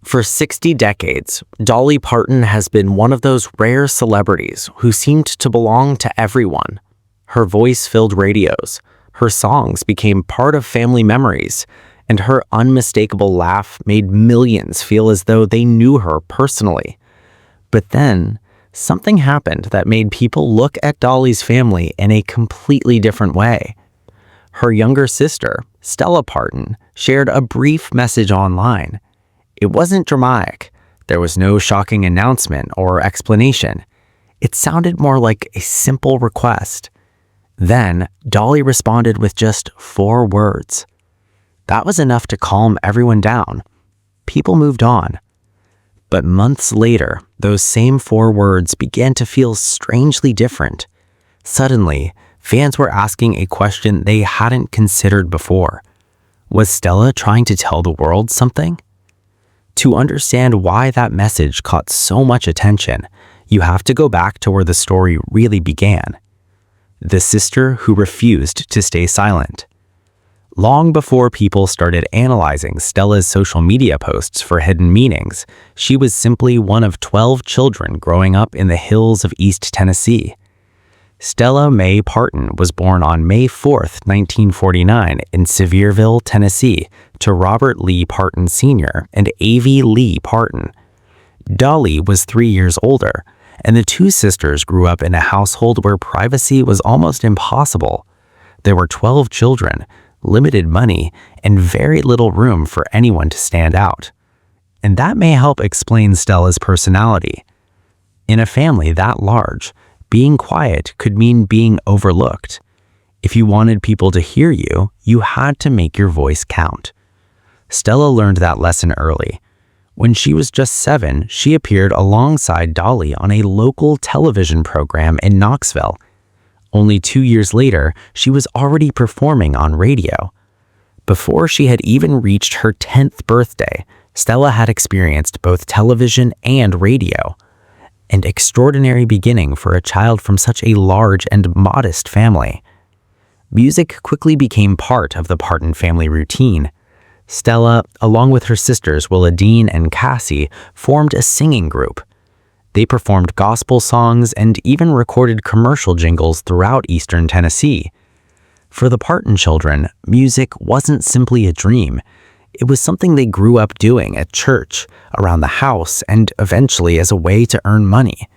For 60 decades, Dolly Parton has been one of those rare celebrities who seemed to belong to everyone. Her voice filled radios, her songs became part of family memories, and her unmistakable laugh made millions feel as though they knew her personally. But then, something happened that made people look at Dolly's family in a completely different way. Her younger sister, Stella Parton, shared a brief message online. It wasn't dramatic. There was no shocking announcement or explanation. It sounded more like a simple request. Then, Dolly responded with just 4 words. That was enough to calm everyone down. People moved on. But months later, those same 4 words began to feel strangely different. Suddenly, fans were asking a question they hadn't considered before. Was Stella trying to tell the world something? To understand why that message caught so much attention, you have to go back to where the story really began. The sister who refused to stay silent. Long before people started analyzing Stella's social media posts for hidden meanings, she was simply one of 12 children growing up in the hills of East Tennessee. Stella Mae Parton was born on May 4, 1949 in Sevierville, Tennessee, to Robert Lee Parton Sr. and Avie Lee Parton. Dolly was 3 years older, and the 2 sisters grew up in a household where privacy was almost impossible. There were 12 children, limited money, and very little room for anyone to stand out. And that may help explain Stella's personality. In a family that large, being quiet could mean being overlooked. If you wanted people to hear you, you had to make your voice count. Stella learned that lesson early. When she was just 7, she appeared alongside Dolly on a local television program in Knoxville. Only 2 years later, she was already performing on radio. Before she had even reached her 10th birthday, Stella had experienced both television and radio. An extraordinary beginning for a child from such a large and modest family. Music quickly became part of the Parton family routine. Stella, along with her sisters Willadine and Cassie, formed a singing group. They performed gospel songs and even recorded commercial jingles throughout eastern Tennessee. For the Parton children, music wasn't simply a dream. It was something they grew up doing at church, around the house, and eventually as a way to earn money.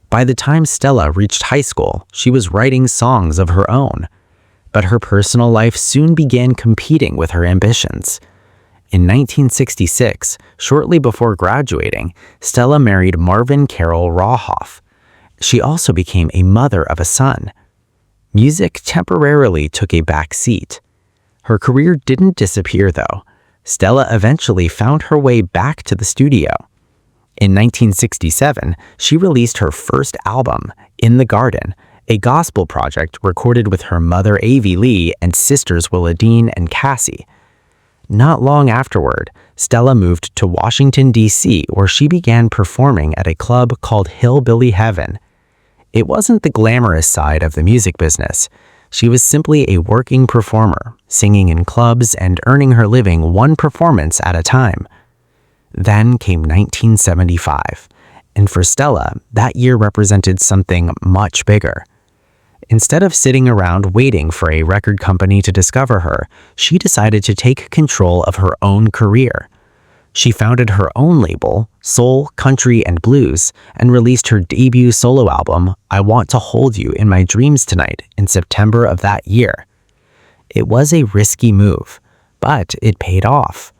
By the time Stella reached high school, she was writing songs of her own. But her personal life soon began competing with her ambitions. In 1966, shortly before graduating, Stella married Marvin Carroll Rawhoff. She also became a mother of a son. Music temporarily took a back seat. Her career didn't disappear, though. Stella eventually found her way back to the studio. In 1967, she released her first album, In the Garden, a gospel project recorded with her mother Avie Lee and sisters Willadine and Cassie. Not long afterward, Stella moved to Washington, D.C., where she began performing at a club called Hillbilly Heaven. It wasn't the glamorous side of the music business. She was simply a working performer, singing in clubs and earning her living one performance at a time. Then came 1975, and for Stella, that year represented something much bigger. Instead of sitting around waiting for a record company to discover her, she decided to take control of her own career. She founded her own label, Soul, Country, and Blues, and released her debut solo album, I Want to Hold You in My Dreams Tonight, in September of that year. It was a risky move, but it paid off.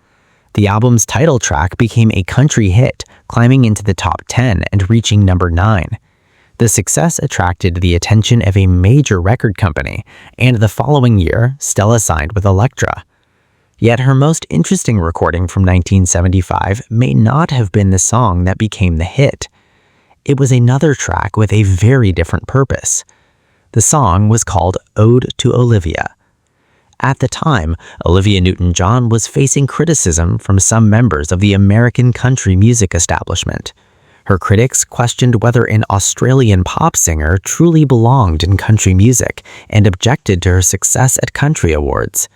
The album's title track became a country hit, climbing into the top 10 and reaching number 9. The success attracted the attention of a major record company, and the following year, Stella signed with Elektra. Yet her most interesting recording from 1975 may not have been the song that became the hit. It was another track with a very different purpose. The song was called Ode to Olivia. At the time, Olivia Newton-John was facing criticism from some members of the American country music establishment. Her critics questioned whether an Australian pop singer truly belonged in country music and objected to her success at country awards.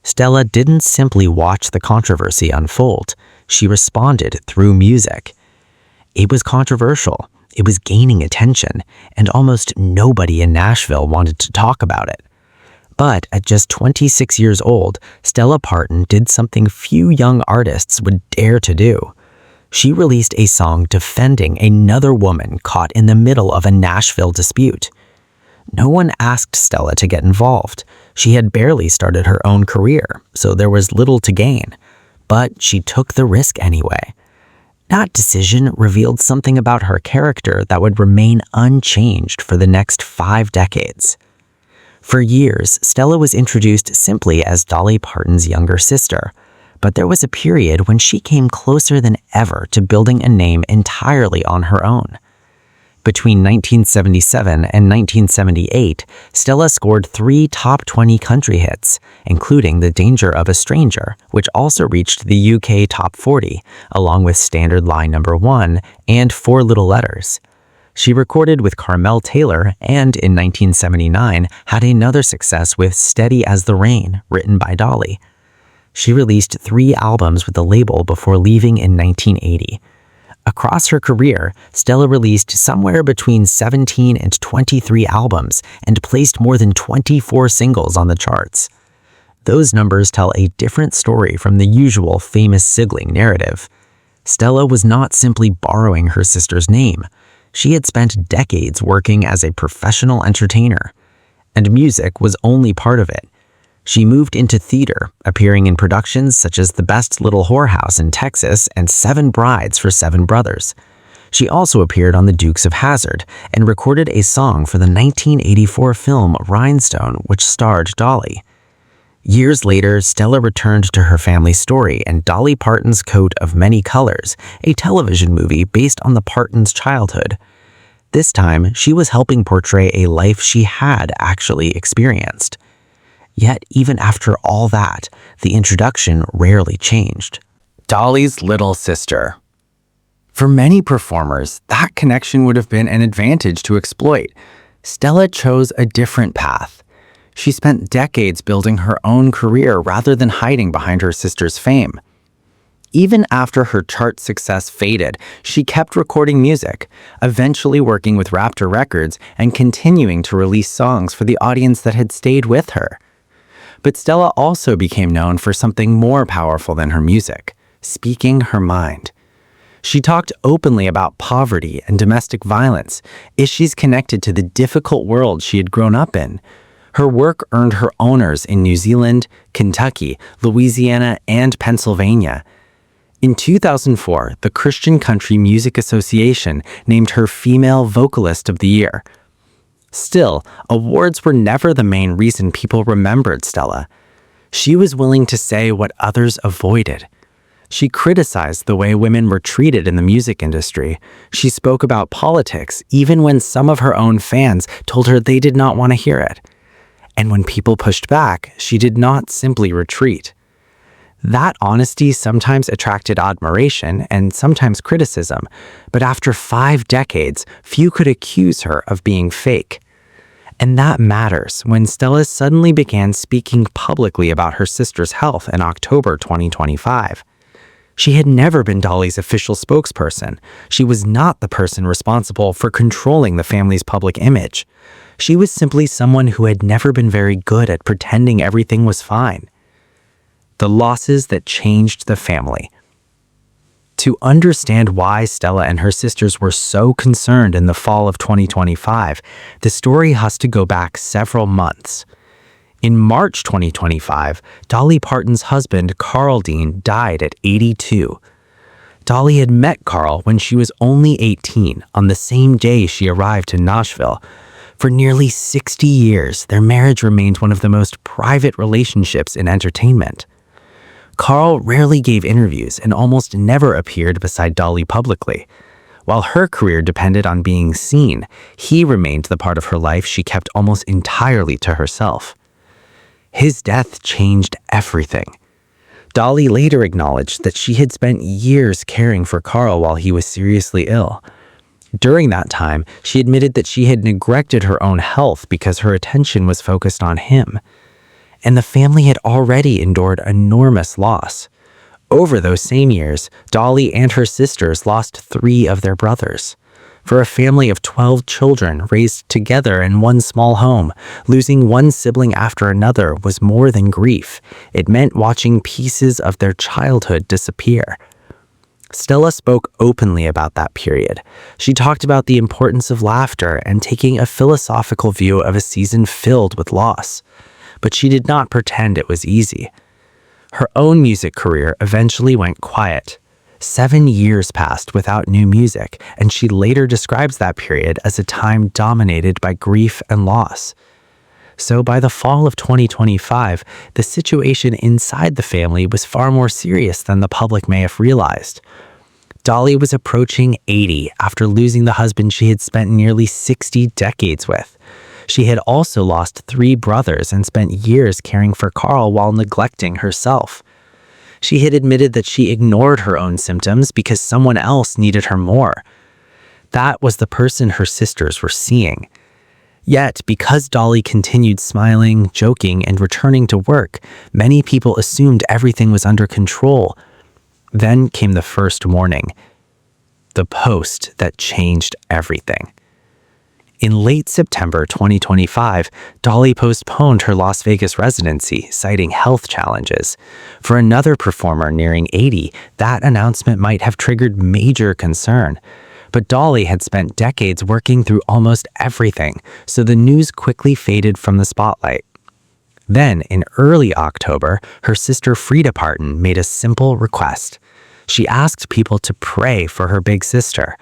Stella didn't simply watch the controversy unfold. she responded through music. It was controversial, it was gaining attention, and almost nobody in Nashville wanted to talk about it. But at just 26 years old, Stella Parton did something few young artists would dare to do. She released a song defending another woman caught in the middle of a Nashville dispute. No one asked Stella to get involved. She had barely started her own career, so there was little to gain. But she took the risk anyway. That decision revealed something about her character that would remain unchanged for the next 5 decades. For years, Stella was introduced simply as Dolly Parton's younger sister, but there was a period when she came closer than ever to building a name entirely on her own. Between 1977 and 1978, Stella scored 3 top 20 country hits, including The Danger of a Stranger, which also reached the UK top 40, along with Standard Line No. 1 and 4 Little Letters. She recorded with Carmel Taylor and, in 1979, had another success with Steady as the Rain, written by Dolly. She released 3 albums with the label before leaving in 1980. Across her career, Stella released somewhere between 17 and 23 albums and placed more than 24 singles on the charts. Those numbers tell a different story from the usual famous sibling narrative. Stella was not simply borrowing her sister's name. She had spent decades working as a professional entertainer, and music was only part of it. She moved into theater, appearing in productions such as The Best Little Whorehouse in Texas and 7 Brides for 7 Brothers. She also appeared on The Dukes of Hazzard and recorded a song for the 1984 film Rhinestone, which starred Dolly. Years later, Stella returned to her family story and Dolly Parton's Coat of Many Colors, a television movie based on the Partons' childhood. This time, she was helping portray a life she had actually experienced. Yet, even after all that, the introduction rarely changed. Dolly's little sister. For many performers, that connection would have been an advantage to exploit. Stella chose a different path. She spent decades building her own career rather than hiding behind her sister's fame. Even after her chart success faded, she kept recording music, eventually working with Raptor Records and continuing to release songs for the audience that had stayed with her. But Stella also became known for something more powerful than her music, speaking her mind. She talked openly about poverty and domestic violence, issues connected to the difficult world she had grown up in. Her work earned her honors in New Zealand, Kentucky, Louisiana, and Pennsylvania. In 2004, the Christian Country Music Association named her Female Vocalist of the Year. Still, awards were never the main reason people remembered Stella. She was willing to say what others avoided. She criticized the way women were treated in the music industry. She spoke about politics even when some of her own fans told her they did not want to hear it. And when people pushed back, she did not simply retreat. That honesty sometimes attracted admiration and sometimes criticism, but after 5 decades, few could accuse her of being fake. And that matters when Stella suddenly began speaking publicly about her sister's health in October 2025. She had never been Dolly's official spokesperson. She was not the person responsible for controlling the family's public image. She was simply someone who had never been very good at pretending everything was fine. The losses that changed the family. To understand why Stella and her sisters were so concerned in the fall of 2025, the story has to go back several months. In March 2025, Dolly Parton's husband, Carl Dean, died at 82. Dolly had met Carl when she was only 18, on the same day she arrived to Nashville. For nearly 60 years, their marriage remained one of the most private relationships in entertainment. Carl rarely gave interviews and almost never appeared beside Dolly publicly. While her career depended on being seen, he remained the part of her life she kept almost entirely to herself. His death changed everything. Dolly later acknowledged that she had spent years caring for Carl while he was seriously ill. During that time, she admitted that she had neglected her own health because her attention was focused on him. And the family had already endured enormous loss. Over those same years, Dolly and her sisters lost 3 of their brothers. For a family of 12 children raised together in one small home, losing one sibling after another was more than grief. It meant watching pieces of their childhood disappear. Stella spoke openly about that period. She talked about the importance of laughter and taking a philosophical view of a season filled with loss. But she did not pretend it was easy. Her own music career eventually went quiet. 7 years passed without new music, and she later describes that period as a time dominated by grief and loss. So by the fall of 2025, the situation inside the family was far more serious than the public may have realized. Dolly was approaching 80 after losing the husband she had spent nearly 60 decades with. She had also lost 3 brothers and spent years caring for Carl while neglecting herself. She had admitted that she ignored her own symptoms because someone else needed her more. That was the person her sisters were seeing. Yet, because Dolly continued smiling, joking, and returning to work, many people assumed everything was under control. Then came the first warning, the post that changed everything. In late September 2025, Dolly postponed her Las Vegas residency, citing health challenges. For another performer nearing 80, that announcement might have triggered major concern. But Dolly had spent decades working through almost everything, so the news quickly faded from the spotlight. Then, in early October, her sister Frida Parton made a simple request. She asked people to pray for her big sister.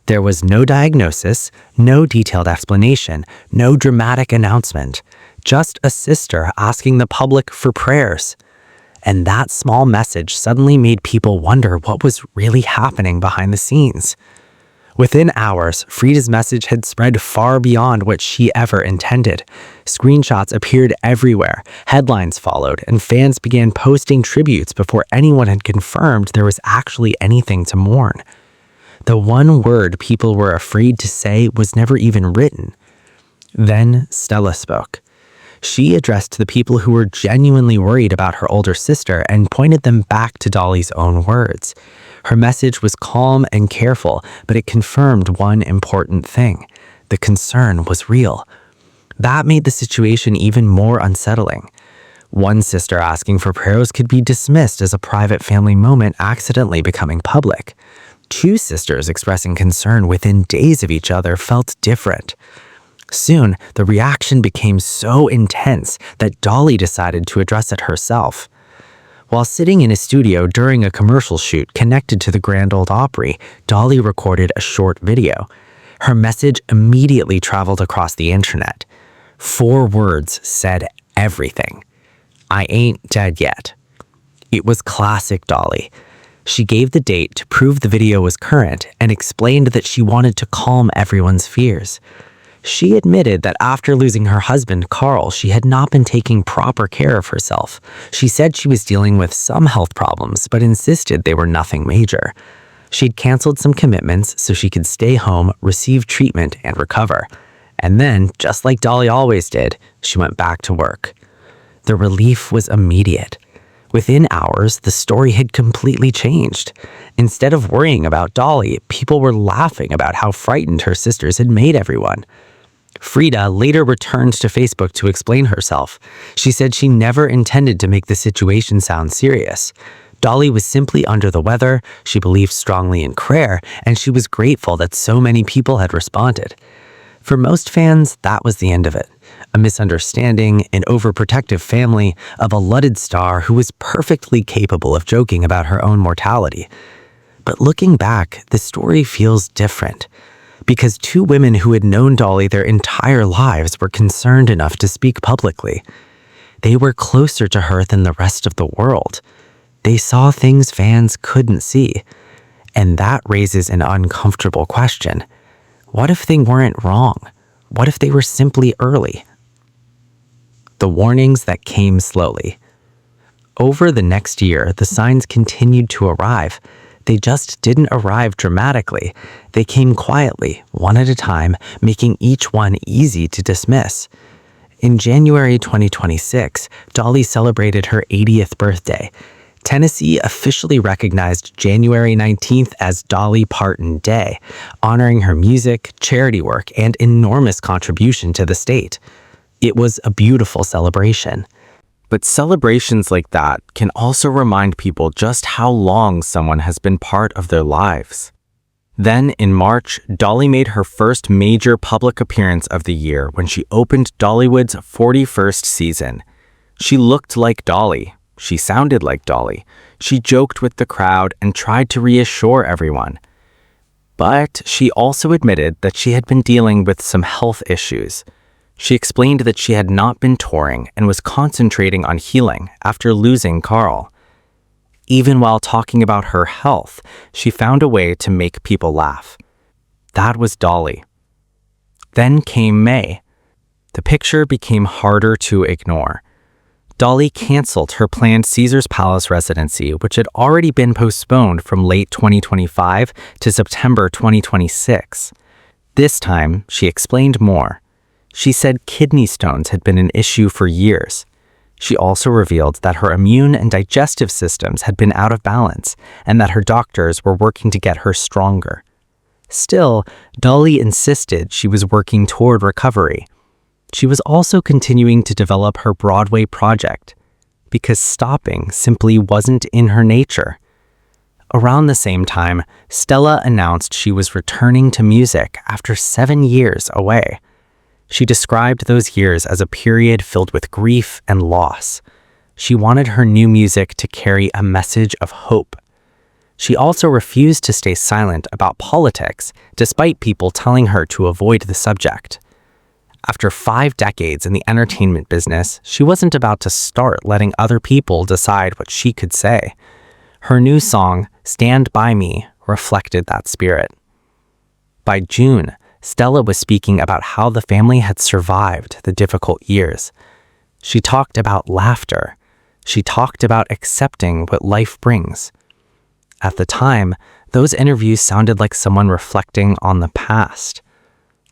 There was no diagnosis, no detailed explanation, no dramatic announcement, just a sister asking the public for prayers. And that small message suddenly made people wonder what was really happening behind the scenes. Within hours, Frida's message had spread far beyond what she ever intended. Screenshots appeared everywhere, headlines followed, and fans began posting tributes before anyone had confirmed there was actually anything to mourn. The one word people were afraid to say was never even written. Then Stella spoke. She addressed the people who were genuinely worried about her older sister and pointed them back to Dolly's own words. Her message was calm and careful, but it confirmed one important thing. The concern was real. That made the situation even more unsettling. One sister asking for prayers could be dismissed as a private family moment accidentally becoming public. 2 sisters expressing concern within days of each other felt different. Soon, the reaction became so intense that Dolly decided to address it herself. While sitting in a studio during a commercial shoot connected to the Grand Ole Opry, Dolly recorded a short video. Her message immediately traveled across the internet. 4 words said everything. I ain't dead yet. It was classic Dolly. She gave the date to prove the video was current and explained that she wanted to calm everyone's fears. She admitted that after losing her husband, Carl, she had not been taking proper care of herself. She said she was dealing with some health problems, but insisted they were nothing major. She'd canceled some commitments so she could stay home, receive treatment, and recover. And then, just like Dolly always did, she went back to work. The relief was immediate. Within hours, the story had completely changed. Instead of worrying about Dolly, people were laughing about how frightened her sisters had made everyone. Frida later returned to Facebook to explain herself. She said she never intended to make the situation sound serious. Dolly was simply under the weather, she believed strongly in prayer, and she was grateful that so many people had responded. For most fans, that was the end of it. A misunderstanding, an overprotective family, a beloved star who was perfectly capable of joking about her own mortality. But looking back, the story feels different. Because 2 women who had known Dolly their entire lives were concerned enough to speak publicly. They were closer to her than the rest of the world. They saw things fans couldn't see. And that raises an uncomfortable question. What if they weren't wrong? What if they were simply early? The warnings that came slowly. Over the next year, the signs continued to arrive. They just didn't arrive dramatically. They came quietly, one at a time, making each one easy to dismiss. In January 2026, Dolly celebrated her 80th birthday. Tennessee officially recognized January 19th as Dolly Parton Day, honoring her music, charity work, and enormous contribution to the state. It was a beautiful celebration. But celebrations like that can also remind people just how long someone has been part of their lives. Then, in March, Dolly made her first major public appearance of the year when she opened Dollywood's 41st season. She looked like Dolly. She sounded like Dolly. She joked with the crowd and tried to reassure everyone. But she also admitted that she had been dealing with some health issues. She explained that she had not been touring and was concentrating on healing after losing Carl. Even while talking about her health, she found a way to make people laugh. That was Dolly. Then came May. The picture became harder to ignore. Dolly canceled her planned Caesar's Palace residency, which had already been postponed from late 2025 to September 2026. This time, she explained more. She said kidney stones had been an issue for years. She also revealed that her immune and digestive systems had been out of balance and that her doctors were working to get her stronger. Still, Dolly insisted she was working toward recovery. She was also continuing to develop her Broadway project because stopping simply wasn't in her nature. Around the same time, Stella announced she was returning to music after 7 years away. She described those years as a period filled with grief and loss. She wanted her new music to carry a message of hope. She also refused to stay silent about politics, despite people telling her to avoid the subject. After 5 decades in the entertainment business, she wasn't about to start letting other people decide what she could say. Her new song, Stand By Me, reflected that spirit. By June, Stella was speaking about how the family had survived the difficult years. She talked about laughter. She talked about accepting what life brings. At the time, those interviews sounded like someone reflecting on the past.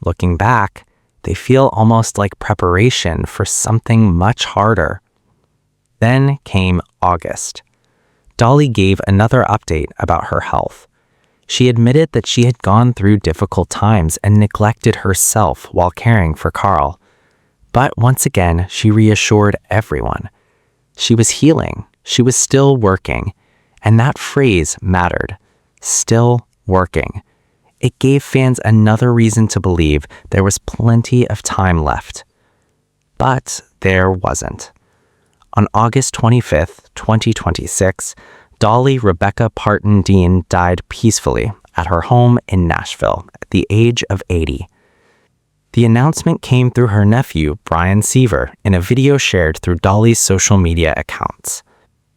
Looking back, they feel almost like preparation for something much harder. Then came August. Dolly gave another update about her health. She admitted that she had gone through difficult times and neglected herself while caring for Carl. But once again, she reassured everyone. She was healing. She was still working. And that phrase mattered. Still working. It gave fans another reason to believe there was plenty of time left. But there wasn't. On August 25th, 2026, Dolly Rebecca Parton Dean died peacefully at her home in Nashville at the age of 80. The announcement came through her nephew, Brian Seaver, in a video shared through Dolly's social media accounts.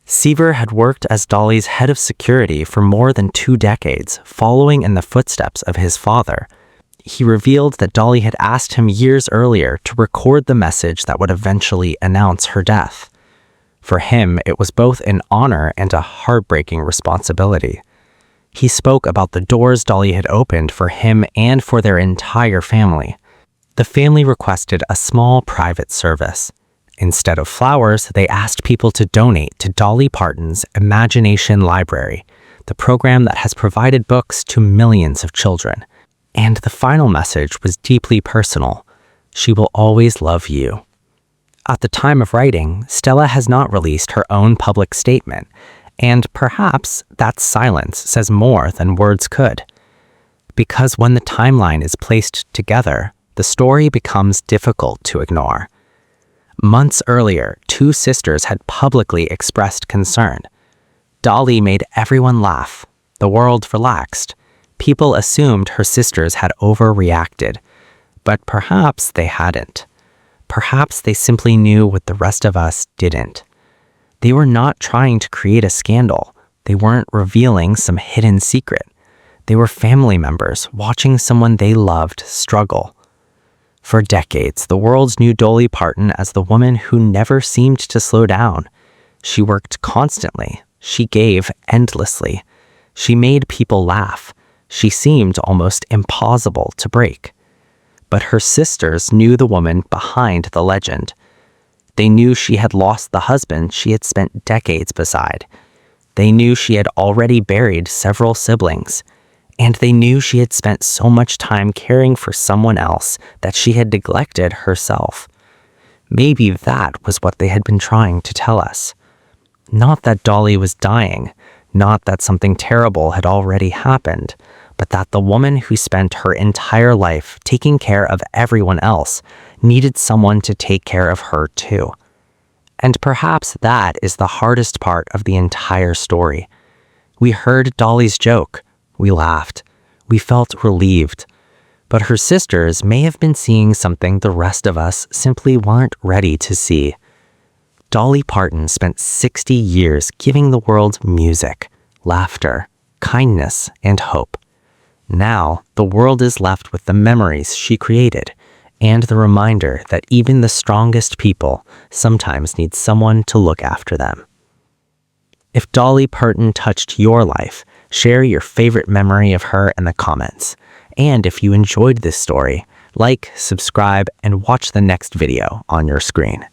Seaver had worked as Dolly's head of security for more than 2 decades, following in the footsteps of his father. He revealed that Dolly had asked him years earlier to record the message that would eventually announce her death. For him, it was both an honor and a heartbreaking responsibility. He spoke about the doors Dolly had opened for him and for their entire family. The family requested a small private service. Instead of flowers, they asked people to donate to Dolly Parton's Imagination Library, the program that has provided books to millions of children. And the final message was deeply personal. She will always love you. At the time of writing, Stella has not released her own public statement, and perhaps that silence says more than words could. Because when the timeline is placed together, the story becomes difficult to ignore. Months earlier, 2 sisters had publicly expressed concern. Dolly made everyone laugh. The world relaxed. People assumed her sisters had overreacted, but perhaps they hadn't. Perhaps they simply knew what the rest of us didn't. They were not trying to create a scandal. They weren't revealing some hidden secret. They were family members watching someone they loved struggle. For decades, the world knew Dolly Parton as the woman who never seemed to slow down. She worked constantly. She gave endlessly. She made people laugh. She seemed almost impossible to break. But her sisters knew the woman behind the legend. They knew she had lost the husband she had spent decades beside. They knew she had already buried several siblings, and they knew she had spent so much time caring for someone else that she had neglected herself. Maybe that was what they had been trying to tell us. Not that Dolly was dying, not that something terrible had already happened, but that the woman who spent her entire life taking care of everyone else needed someone to take care of her too. And perhaps that is the hardest part of the entire story. We heard Dolly's joke. We laughed. We felt relieved. But her sisters may have been seeing something the rest of us simply weren't ready to see. Dolly Parton spent 60 years giving the world music, laughter, kindness, and hope. Now, the world is left with the memories she created, and the reminder that even the strongest people sometimes need someone to look after them. If Dolly Parton touched your life, share your favorite memory of her in the comments. And if you enjoyed this story, like, subscribe, and watch the next video on your screen.